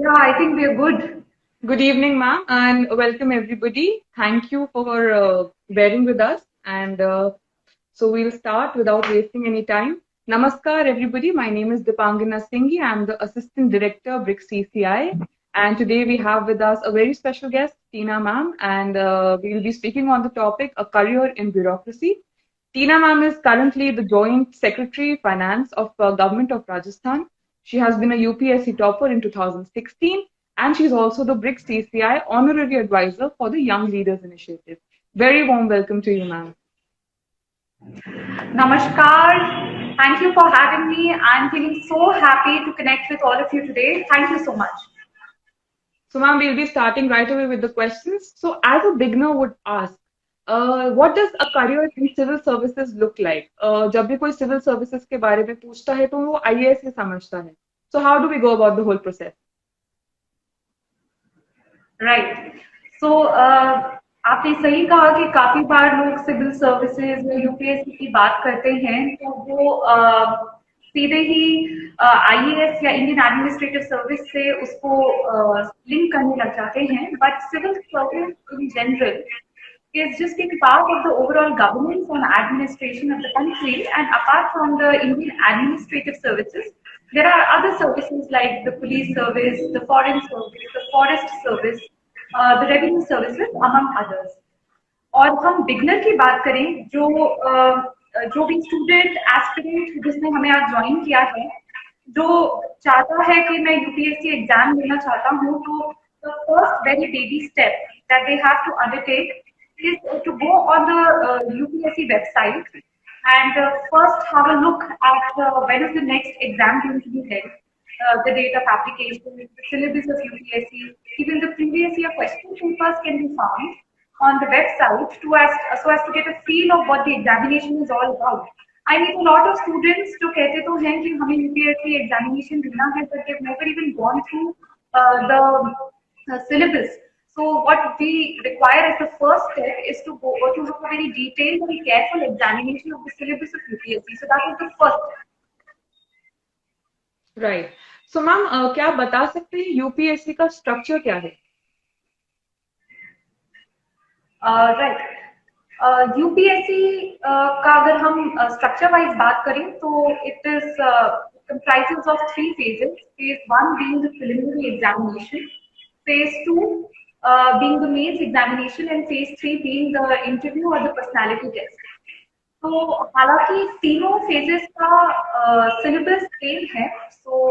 Yeah, I think we are good. Good evening, ma'am, and welcome everybody. Thank you for bearing with us. And we'll start without wasting any time. Namaskar, everybody. My name is Dipangana Singhi. I'm the Assistant Director, BRICS CCI. And today we have with us a very special guest, Tina ma'am, and we'll be speaking on the topic, a career in bureaucracy. Tina ma'am is currently the Joint Secretary Finance of Government of Rajasthan. She has been a UPSC topper in 2016, and she's also the BRICS CCI Honorary Advisor for the Young Leaders Initiative. Very warm welcome to you, ma'am. Namaskar. Thank you for having me. I'm feeling so happy to connect with all of you today. Thank you so much. So, ma'am, we'll be starting right away with the questions. So, as a beginner would ask, what does a career in civil services look like? जब भी कोई civil services के बारे में पूछता है तो वो IAS ही समझता है. So, how do we go about the whole process? Right so आपने सही कहा कि काफी बार लोग सिविल सर्विसेज या यूपीएससी की बात करते हैं तो वो सीधे ही आईएएस या इंडियन एडमिनिस्ट्रेटिव सर्विस से उसको लिंक करने लग जाते हैं but civil service in general is just a part of the overall governance and administration of the country. And apart from the Indian administrative services, there are other services like the police service, the foreign service, the forest service, the revenue services, among others. और हम beginner की बात करें जो भी student aspirant जिसने हमें आज ज्वाइन किया है जो चाहता है कि मैं यूपीएससी एग्जाम देना चाहता हूँ तो the first very baby step that they have to undertake is to go on the UPSC website and first have a look at when is the next exam going to be held, the date of application, the syllabus of UPSC, even the previous year question papers can be found on the website so as to get a feel of what the examination is all about. I mean, a lot of students जो कहते तो हैं कि हमें UPSC examination देना है, but they've never even gone through the syllabus. So what we require as the first step is to go to look a very detailed and careful examination of the syllabus of UPSC. So that is the first step. Right. So, ma'am क्या आप बता सकते हैं UPSC का structure क्या है? Right UPSC का अगर हम स्ट्रक्चर वाइज बात करें तो it is comprises of three phases. Phase 1 being the preliminary examination, phase 2 being the mains examination, and phase 3 being the interview or the personality test. तो हालांकि तीनों phases का syllabus same है, so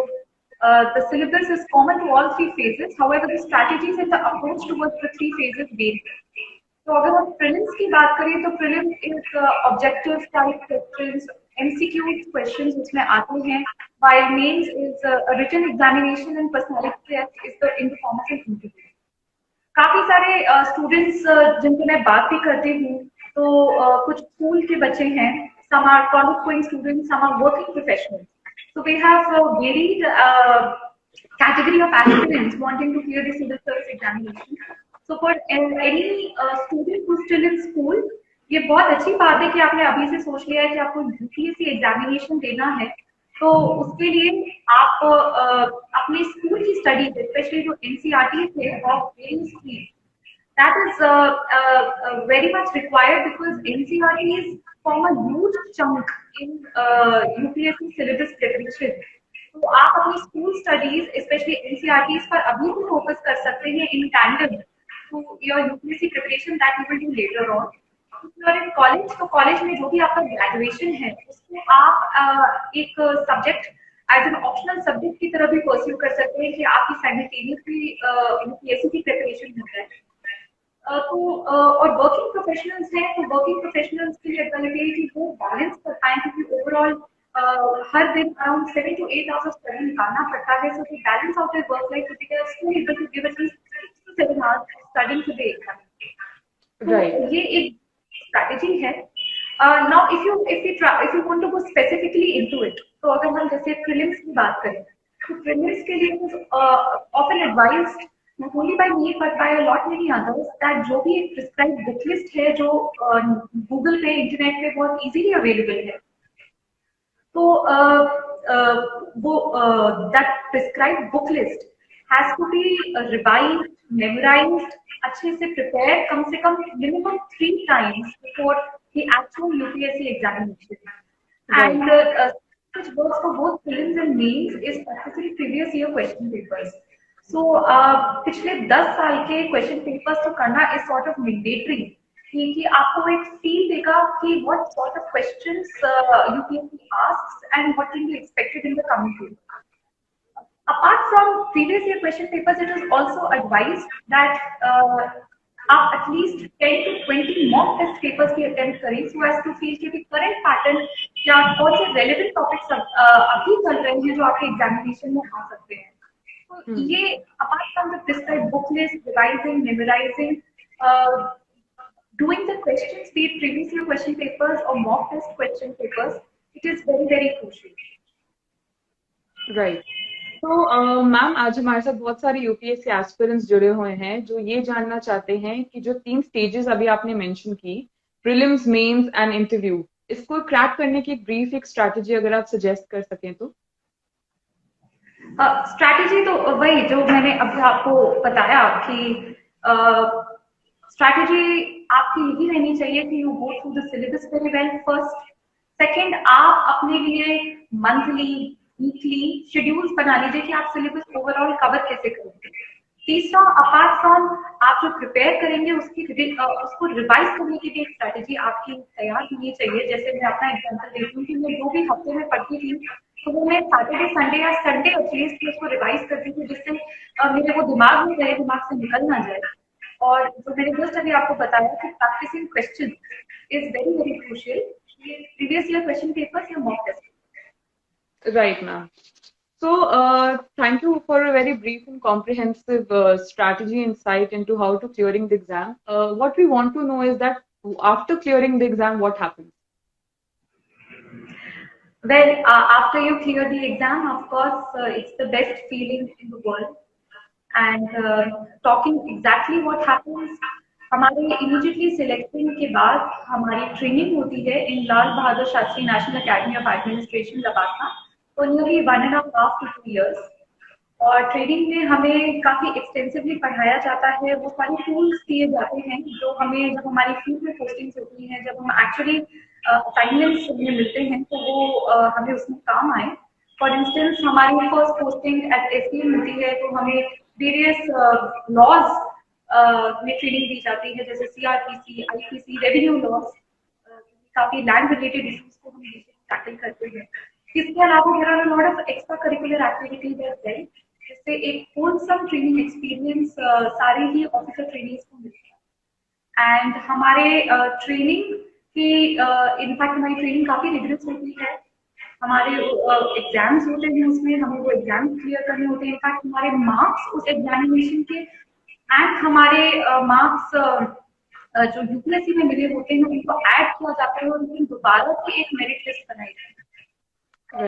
the syllabus is common to all three phases. However, the strategies and the approach towards the three phases vary. तो अगर हम prelims की बात करें तो prelims is objective type questions MCQ questions उसमें आते हैं while mains is written examination and personality test is the in the form of an interview. काफी सारे स्टूडेंट्स जिनसे मैं बात भी करती हूँ तो कुछ स्कूल के बच्चे हैं, some are college going students, some are working professionals. So we have a varied category of aspirants wanting to clear the civil service examination. So for any student who's still in school, ये बहुत अच्छी बात है कि आपने अभी से सोच लिया है कि आपको यूपीएससी एग्जामिनेशन देना है. तो उसके लिए आप अपने स्कूल की स्टडी स्पेशली जो एनसीईआरटी थे of various field that is very much required because NCERTs form a huge chunk in UPSC syllabus preparation. तो आप अपनी स्कूल स्टडीज स्पेशली एनसीईआरटीज पर अभी भी फोकस कर सकते हैं in tandem to your UPSC preparation that you will do later on. In college तो कॉलेज में जो भी आपका ग्रेजुएशन है उसको आप एक subject as an optional subject की तरह भी परस्यू कर सकते हैं कि आपकी साइमल्टेनियसली यूपीएससी की प्रिपरेशन हो जाए. तो और वर्किंग प्रोफेशनल्स हैं तो वर्किंग प्रोफेशनल्स की एबिलिटी है कि वो बैलेंस कर पाए क्योंकि ओवरऑल हर दिन around 7 to 8 hours of study निकालना पड़ता है. So to balance out their work life, they are still able to give at least 6 to 7 hours studying to the exam. Right. तो ये एक strategy है. Now if you want to go specifically into it, तो अगर हम जैसे prelims की बात करें तो prelims के लिए was often advised not only by me but by a lot many others that जो भी एक prescribed book list है जो Google पे इंटरनेट पे बहुत easily available है तो वो that prescribed book list has to be revised, memorized, अच्छे से prepare कम से कम minimum 3 times before the actual UPSC examination. Right. And which works for both prelims and mains is practicing previous year question papers. So पिछले 10 साल के question papers तो करना is sort of mandatory कि आपको एक feel देगा कि what sort of questions UPSC asks and what can be expected in the coming future. Apart from previous year question papers, it is also advised that आप at least 10 to 20 mock test papers की attempt करें so as to feel कि current pattern या कौन से relevant topics अभी चल रहे हैं जो आपके examination में आ सकते हैं. तो ये apart from the prescribed book list, revising, memorizing, doing the questions, be it previous year question papers or mock test question papers, it is very, very crucial. Right. तो मैम आज हमारे साथ बहुत सारे यूपीएससी एस्पिरेंट्स जुड़े हुए हैं जो ये जानना चाहते हैं कि जो 3 स्टेजेस अभी आपने मेंशन की, प्रीलिम्स, मेंस एंड इंटरव्यू, इसको क्रैक करने की एक स्ट्रैटेजी अगर आप सजेस्ट कर सकें तो. स्ट्रैटेजी तो वही जो मैंने अभी आपको बताया कि स्ट्रैटेजी आपकी यही रहनी चाहिए कि you go through the syllabus very well first. Second, आप अपने लिए मंथली, वीकली शेड्यूल्स बना लीजिए कि आप सिलेबस ओवरऑल कवर कैसे करेंगे. तीसरा, अपार्ट फ्रॉम आप जो प्रिपेयर करेंगे उसको रिवाइज करने की भी एक स्ट्रैटेजी आपकी तैयार होनी चाहिए. जैसे मैं अपना एग्जांपल देती हूँ कि मैं जो भी हफ्ते में पढ़ती थी तो वो मैं सैटरडे, संडे या संडे एटलीस्ट उसको रिवाइज करती थी जिससे मेरे वो दिमाग में रहे, दिमाग से निकल ना जाए. और जो मैंने जस्ट अभी आपको बताया कि practising question is very very crucial. Previous year question papers या mock test. Right, ma'am. So, thank you for a very brief and comprehensive strategy insight into how to clearing the exam. What we want to know is that after clearing the exam, what happens? Well, after you clear the exam, of course, it's the best feeling in the world. And talking exactly what happens, हमारे immediately selection के बाद हमारी training होती है in Lal Bahadur Shastri National Academy of Administration LBSNAA for nearly 1.5 to 2 years. और training में हमें काफी एक्सटेंसिवली पढ़ाया जाता है. वो सारे टूल्स दिए जाते हैं जो हमें जब हमारी फील्ड में पोस्टिंग्स होती हैं, जब हम एक्चुअली असाइनमेंट्स में मिलते हैं तो वो हमें उसमें काम आए. फॉर इंस्टेंस हमारी फर्स्ट पोस्टिंग एट एसडीएम होती है तो हमें वेरियस लॉज में ट्रेनिंग दी जाती है जैसे सीआरपीसी, आईपीसी, रेवेन्यू लॉज, काफी लैंड रिलेटेड इश्यूज को हम टैकल करते हैं. इसके अलावा there are lot of extra curricular activities as well जिससे एक होलसम ट्रेनिंग एक्सपीरियंस सारे ही ऑफिसर ट्रेनिंग्स को मिलता है. एंड हमारे ट्रेनिंग की इनफैक्ट हमारी ट्रेनिंग काफी रिगरस होती है. हमारे एग्जाम्स होते हैं उसमें हमें वो एग्जाम क्लियर करने होते हैं. इनफैक्ट हमारे मार्क्स उस एग्जामिनेशन के एंड हमारे मार्क्स जो यूपीएससी में मिले होते हैं उनको ऐड किया जाता है और उनकी दोबारा से एक मेरिट लिस्ट बनाई जाती है. I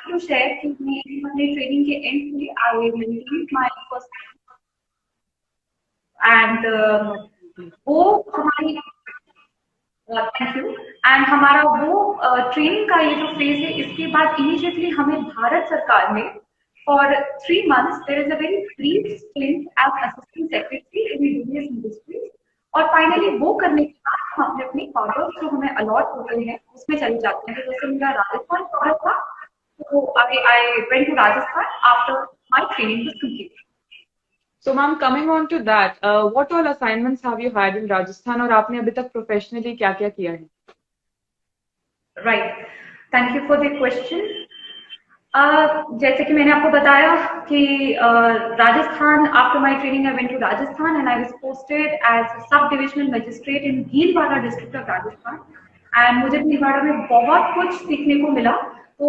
to share कि मैं अपने ट्रेनिंग के एंड में I maintained my first and वो हमारी थैंक यू एंड हमारा वो ट्रेनिंग का ये जो फेज है इसके बाद इमीडिएटली हमें भारत सरकार में for 3 months there is a very brief stint as assistant secretary in various ministries. और फाइनली वो करने के बाद हम अपने अपने ऑर्डर्स जो हमें अलॉट होते हैं उसमें चले जाते हैं. तो जैसे मेरा राजस्थान ऑर्डर था तो I went to Rajasthan after my training was complete. So, ma'am, coming on to that, what all assignments have you had in Rajasthan और आपने अभी तक professionally क्या-क्या किया है? Right. Thank you for the question. जैसे कि मैंने आपको बताया कि Rajasthan after my training I went to Rajasthan and I was posted as sub divisional magistrate in Bhilwara district of Rajasthan. And मुझे भीलवाड़ा में बहुत कुछ सीखने को मिला. तो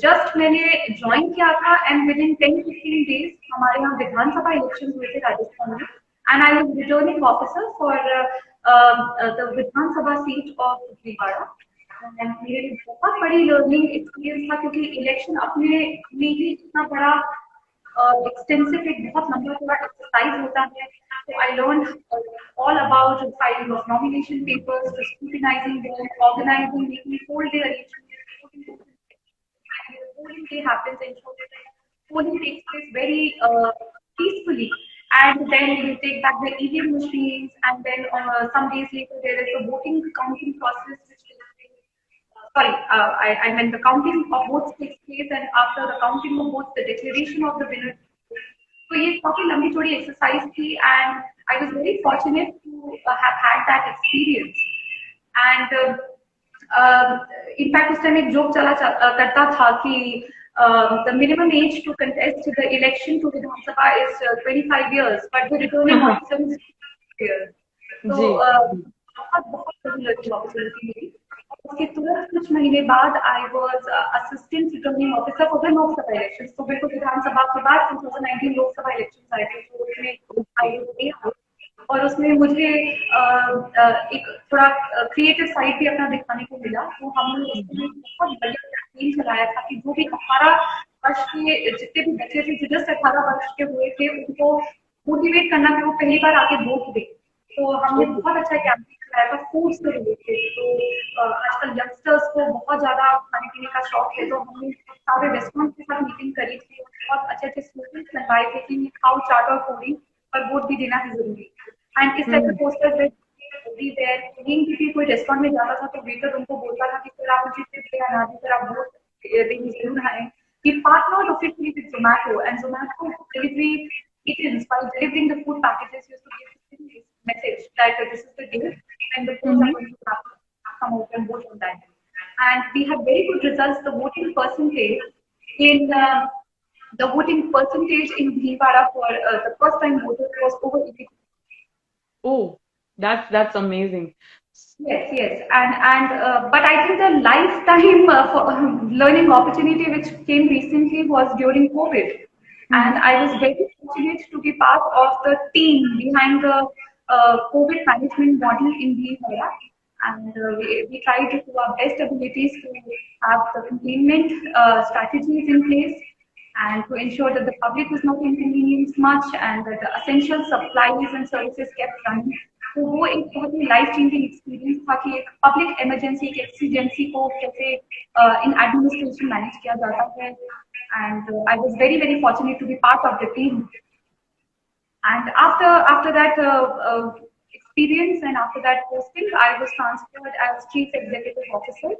जस्ट मैंने ज्वाइन किया था एंड विद इन 10-15 डेज हमारे यहाँ विधानसभा इलेक्शन हुए थे राजस्थान में and I was returning officer for the Vidhan Sabha seat of Bhilwara. मेरे लिए बहुत बड़ी लर्निंग एक्सपीरियंस था क्योंकि इलेक्शन अपने में ही इतना बड़ा एक्सटेंसिव एक बहुत लंबा पूरा एक्सरसाइज होता है. So I learned all about filing of nomination papers, scrutinizing them, organizing, making whole day arrangements. Polling day happens in polling takes place very peacefully. And then you take back the EVM machines, and then some days later there is a voting counting process which takes place. Sorry, I meant the counting of votes takes place, and after the counting of votes, the declaration of the winner. So ये काफी लंबी चौड़ी exercise थी, and I was very fortunate to have had that experience. And in fact, उस time एक joke चला करता था कि the minimum age to contest the election to Vidhan Sabha is 25 years, but the returning officer is 6 years. So बहुत बड़ी lucky opportunity मिली. उसके तुरंत कुछ महीने बाद I was assistant returning officer for the Lok Sabha elections. तो बिल्कुल विधानसभा के बाद 2019 लोकसभा elections आए थे, तो उसमें I was और उसमें मुझे एक थोड़ा क्रिएटिव साइड भी अपना दिखाने को मिला. तो हमने उसमें बहुत बढ़िया कैंपेन चलाया था कि जो भी 18 वर्ष के जितने भी बच्चे थे, जो 18 वर्ष के हुए थे, उनको मोटिवेट करना कि वो पहली बार आके वोट दे. तो हमने बहुत अच्छा कैंपेन चलाया था फूड से रिलेटेड. तो आजकल यंगस्टर्स को बहुत ज्यादा खाने पीने का शौक है, तो हमने सारे रेस्टोरेंट के साथ मीटिंग करी थी. बहुत अच्छे अच्छे स्लोगन्स बनवाए थे कि खाओ चाट और पूरी, पर वोट भी देना है जरूरी. एंड इस टाइप के पोस्टर्स भी कोई रेस्टोरेंट में जाता था तो वेटर उनको बोलता था कि सर आप मुझे टिप या ना सर आप वोट देने जरूर आए. He partnered officially with Zomato, and Zomato delivery kitchens, by delivering the food packages, used to give this message that this is the day and the polls are going to come out and vote on that. And we had very good results. The voting percentage in Bhilwara for the first time voters was over 80%. Oh, that's amazing. Yes, and but I think the lifetime learning opportunity which came recently was during COVID, and I was very fortunate to be part of the team behind the COVID management model in Bhilwara, and we tried to do our best abilities to have the containment strategies in place, and to ensure that the public was not inconvenienced much, and that the essential supplies and services kept running. तो वो एक बहुत ही life changing experience था कि एक public emergency, एक exigency को कैसे इन एडमिनिस्ट्रेशन मैनेज किया जाता है. And I was very very fortunate to be part of the team. And after that experience and after that posting, I was transferred as chief executive officer,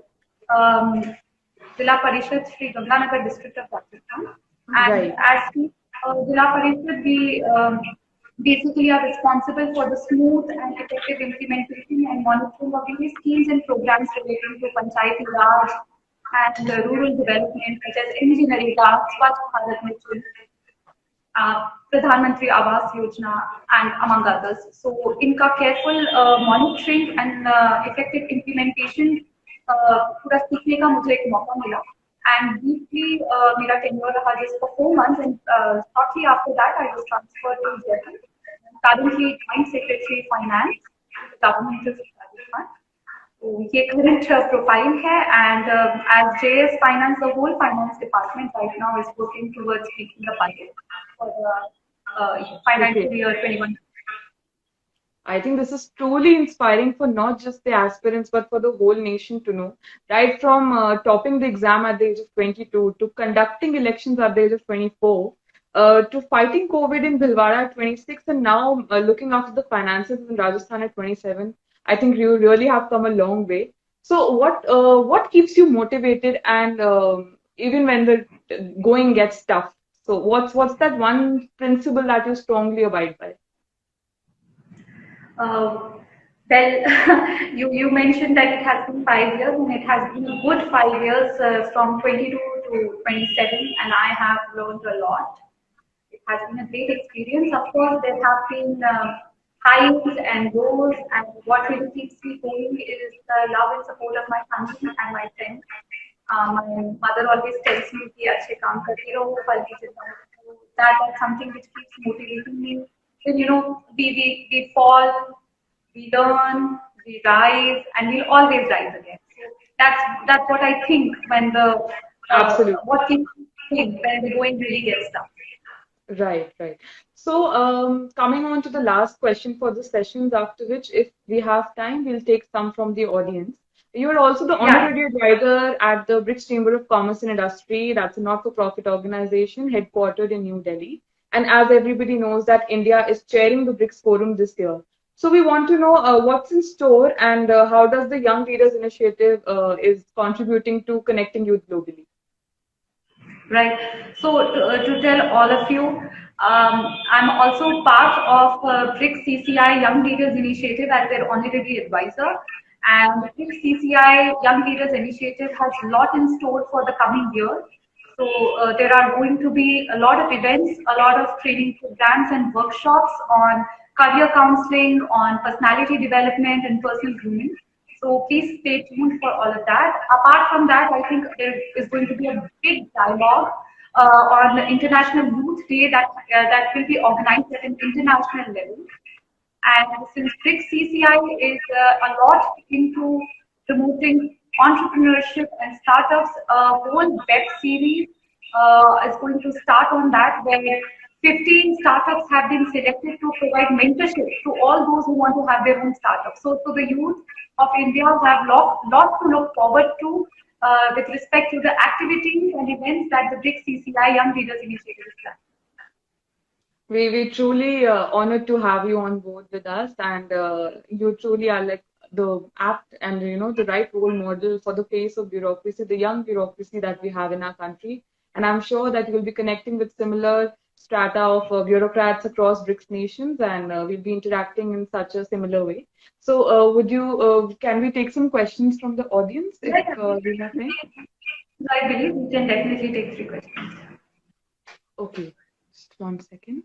Zilla Parishad, Sri Ganganagar district of Rajasthan. And right. As Zilla Parishad, we basically are responsible for the smooth and effective implementation and monitoring of various schemes and programs relating to Panchayati Raj and rural development, such as NGNREGA, Swachh Bharat Mission, Pradhan Mantri Awas Yojana, and among others. So, इनका careful monitoring and effective implementation पूरा सीखने का मुझे एक मौका मिला. And briefly, मेरा tenure रहा just for 4 months, and shortly after that, I was transferred to Jaipur. Currently, Joint Secretary Finance, Government of Rajasthan. So, ये current profile है, and as JS Finance, the whole finance department right now is working towards making the budget for the financial year 21. I think this is truly inspiring for not just the aspirants, but for the whole nation to know. Right from topping the exam at the age of 22, to conducting elections at the age of 24, to fighting COVID in Bhilwara at 26, and now looking after the finances in Rajasthan at 27. I think you really have come a long way. So what keeps you motivated, and even when the going gets tough? So what's that one principle that you strongly abide by? Well, you mentioned that it has been 5 years, and it has been a good 5 years from 22 to 27, and I have learned a lot. It has been a great experience. Of course, there have been highs and lows, and what really keeps me going is the love and support of my family and my friends. My mother always tells me कि अच्छे काम करती रहो, फल की चिंता मत करो. That's something which keeps motivating me. Then we fall, we learn, we rise, and we'll always rise again. So that's what I think when the Absolutely. What keeps me going when the going really gets tough. Right, right. So, coming on to the last question for the sessions, after which, if we have time, we'll take some from the audience. You are also the Yeah. honorary advisor at the BRICS Chamber of Commerce and Industry. That's a not-for-profit organization headquartered in New Delhi. And as everybody knows, that India is chairing the BRICS Forum this year. So we want to know what's in store and how does the Young Leaders Initiative is contributing to connecting youth globally. Right. So to tell all of you, I'm also part of BRICS CCI Young Leaders Initiative as their honorary advisor. And BRICS CCI Young Leaders Initiative has a lot in store for the coming year. So there are going to be a lot of events, a lot of training programs and workshops on career counseling, on personality development and personal grooming. So please stay tuned for all of that. Apart from that, I think there is going to be a big dialogue on the International Youth Day that will be organized at an international level. And since BRICS CCI is a lot into promoting entrepreneurship and startups, a whole web series is going to start on that, where 15 startups have been selected to provide mentorship to all those who want to have their own startups. So the youth of India have lot to look forward to with respect to the activities and events that the BRICS CCI Young Leaders Initiative is planning. We truly honored to have you on board with us, and you truly are like the apt and the right role model for the face of bureaucracy, the young bureaucracy that we have in our country. And I'm sure that you'll be connecting with similar strata of bureaucrats across BRICS nations, and we'll be interacting in such a similar way. So, can we take some questions from the audience if we have time? I believe we can definitely take 3 questions. Okay, just 1 second.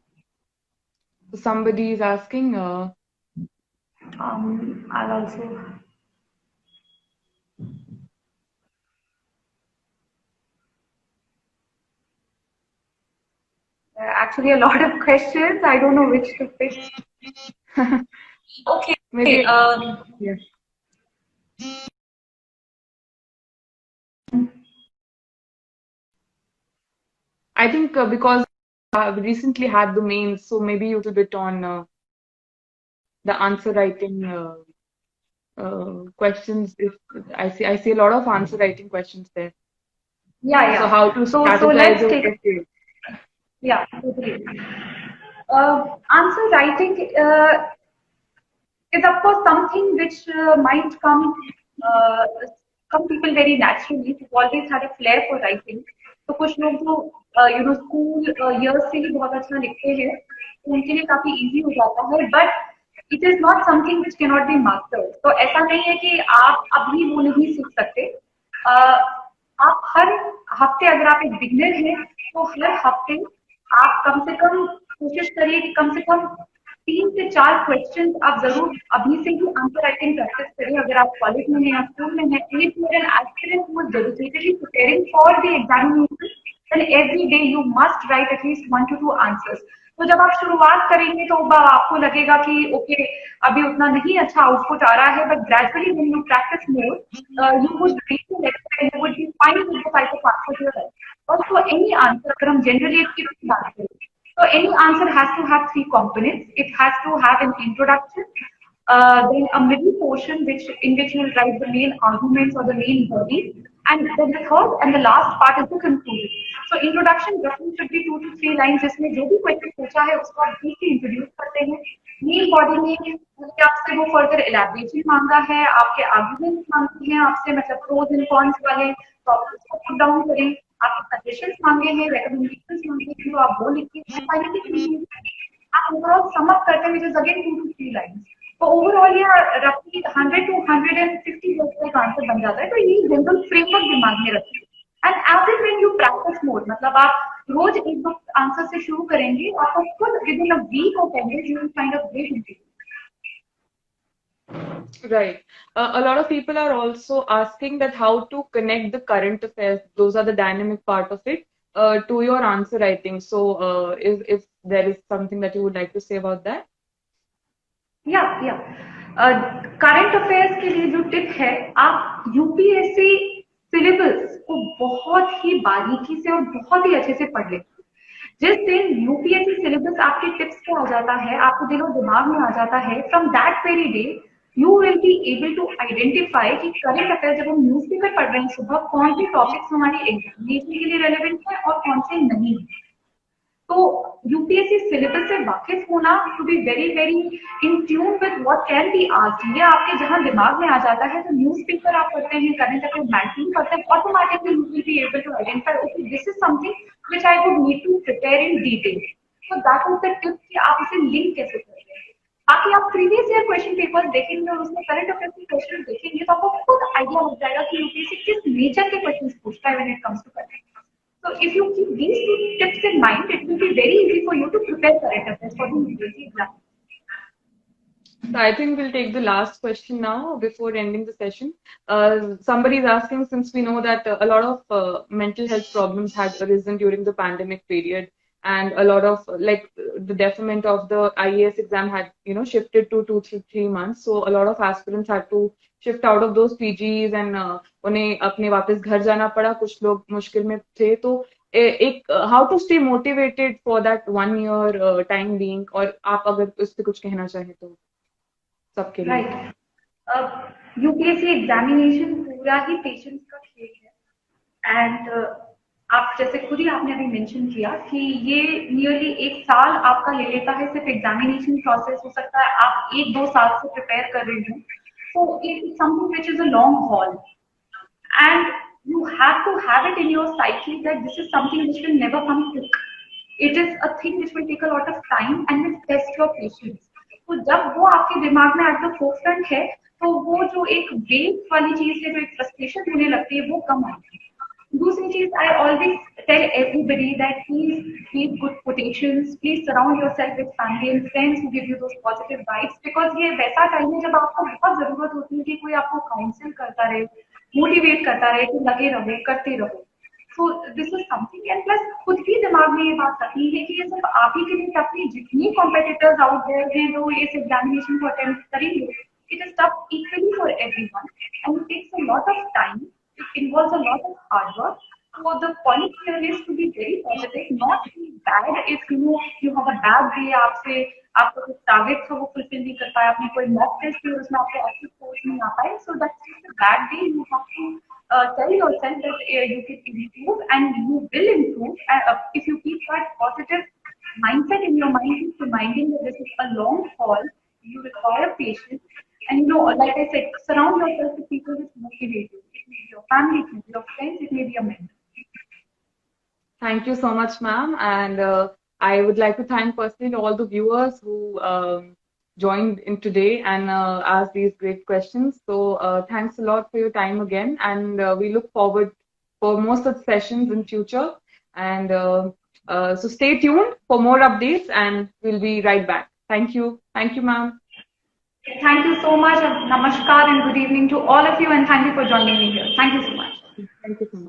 So somebody is asking. I'll also. Actually, a lot of questions. I don't know which to pick. Okay. Maybe. Yes. I think because we recently had the mains, so maybe a little bit on the answer writing questions. If I see a lot of answer writing questions there. Yeah, yeah. So how to strategize? So let's take it. Yeah, totally. Answer writing is of course something which might come people very naturally. Who always had a flair for writing. तो कुछ लोग जो school years से ही बहुत अच्छा लिखते हैं, तो उनके लिए काफी easy हो जाता है. But it is not something which cannot be mastered. तो ऐसा नहीं है कि आप अभी वो नहीं सीख सकते. आप हर हफ्ते अगर आप एक बिगनर हैं तो हर हफ्ते आप कम से कम कोशिश करिए कि कम से कम 3 से 4 क्वेश्चन आप जरूर अभी से ही आंसर राइटिंग प्रैक्टिस करिए. अगर आप कॉलेज में हैं या स्कूल में हैं, if you are an aspirant who is dedicatedly preparing for the examination, then every day you must write at least 1 to 2 answers. तो जब आप शुरुआत करेंगे तो आपको लगेगा कि ओके अभी उतना नहीं अच्छा आउटपुट आ रहा है, but gradually when you practice more you would reach the level and you would be fine with the type of answer you right. Also any answer, अगर हम जनरली एक टिप की बात करें, so any answer has to have 3 components. It has to have an introduction, then a middle portion in which you will write the main arguments or the main body, and then the third and the last part is the conclusion. So introduction roughly should be 2 to 3 lines, जिसमें जो भी question पूछा है उसको आप briefly introduce करते हैं. Main body में आपसे वो फर्दर एलैबोरेशन मांगा है, आपके आर्गुमेंट्स मांगे हैं आपसे, मतलब प्रोज एंड कॉन्स वाले, तो आप उसको पुट डाउन करें. आपके सजेशंस मांगे हैं, रिकमेंडेशंस मांगे हैं, तो आप वो लिखिए. फाइनली आप ओवरऑल सम अप करते हैं, which is again 2 to 3 lines. तो ओवरऑल ये रफली 100 to 150 वर्ड्स का आंसर बन जाता है. तो ये जनरल फ्रेमवर्क दिमाग में रखिए. And as it when you practice more, मतलब आप रोज एक दो आंसर से शुरू करेंगे, आपको खुद विद इन अ वीक और 10 days you will find a great improvement. Right. A lot of people are also asking that how to connect the current affairs. Those are the dynamic part of it to your answer writing. So, if there is something that you would like to say about that? या current affairs के लिए जो tip है, आप UPSC syllabus को बहुत ही बारीकी से और बहुत ही अच्छे से पढ़ लें. जिस दिन यूपीएससी सिलेबस आपके टिप्स पे आ जाता है, आपके दिलो दिमाग में आ जाता है, from that very day you will be able to identify कि करंट अफेयर जब हम न्यूज़पेपर पढ़ रहे हैं सुबह, कौन से टॉपिक्स हमारी एग्जामिनेशन के लिए रेलेवेंट है और कौन से नहीं। तो यूपीएससी सिलेबस से वाकिफ होना, to be very very in tune with what can be asked, ये आपके जहां दिमाग में आ जाता है, तो न्यूज़पेपर आप पढ़ते हैं, करंट अफेयर मैगजीन पढ़ते हैं, automatically you will be able to identify okay this is something which I would need to prepare in detail. तो दैट इज द टिप कि आप इसे लिंक कैसे करते हैं। बाकी आप प्रीवियस ईयर क्वेश्चन पेपर देखेंगे और उसमें करंट अफेयर के क्वेश्चन देखेंगे तो आपको खुद आइडिया हो जाएगा कि यूपीएससी किस नेचर के क्वेश्चन पूछता है when it comes to current. So if you keep these two tips in mind, it will be very easy for you to prepare current affairs for the UPSC exam. So I think we'll take the last question now before ending the session. Somebody is asking, since we know that a lot of mental health problems had arisen during the pandemic period, and a lot of the deferment of the IAS exam had shifted to 2 3 months. So a lot of aspirants had to shift out of those PGs and उन्हें अपने वापस घर जाना पड़ा. कुछ लोग मुश्किल में थे. तो एक how to stay motivated for that 1 year time being, और आप अगर इस पे कुछ कहना चाहें तो सबके लिए. राइट. अब यूपीएससी एग्जामिनेशन पूरा ही पेशेंस का खेल है एंड आप जैसे खुद ही आपने अभी मेंशन किया कि ये नियरली 1 साल आपका ले लेता है सिर्फ एग्जामिनेशन प्रोसेस. हो सकता है आप 1-2 साल से प्रिपेयर कर रहे हो. So it is something which is a long haul, and you have to have it in your psyche that this is something which will never come quick. It is a thing which will take a lot of time and will test your patience. तो जब वो आपके दिमाग में at the forefront है तो वो जो एक वेट वाली चीज है, जो एक फ्रस्ट्रेशन होने लगती है, वो कम आती है. दूसरी चीज, I always tell everybody that please keep good quotations, please surround yourself with family and friends who give you those positive vibes, because ये वैसा टाइम है जब आपको बहुत जरूरत होती है कि कोई आपको काउंसिल करता रहे, मोटिवेट करता रहे कि लगे रहो, करते रहो. So this is something. And plus खुद भी दिमाग में ये बात रखनी है कि ये सिर्फ आप ही के लिए टफ नहीं, जितनी कॉम्पिटिटर्स आउट देयर हैं जो इस एग्जामिनेशन को अटेम्प्ट करेंगे, it is tough equally for everyone and it takes a lot of time. It involves a lot of hard work. So the point here is to be very positive, not be bad if you have a bad day. आपका कुछ target था वो fulfil नहीं कर पाया, आपने कोई mock test दिया उसमें आपको अच्छी स्कोर्स नहीं आ पाए. So that's just a bad day. You have to tell yourself that you can improve and you will improve. If you keep that positive mindset in your mind, keep reminding that this is a long haul. You require patience. And like I said, surround yourself with people which motivate you. It may be your family, it may be your friends, it may be a mentor. Thank you so much, ma'am. And I would like to thank personally all the viewers who joined in today and asked these great questions. So thanks a lot for your time again. And we look forward for more such sessions in future. And so stay tuned for more updates and we'll be right back. Thank you. Thank you, ma'am. Thank you so much. Namaskar and good evening to all of you, and thank you for joining me here. Thank you so much. Thank you so much.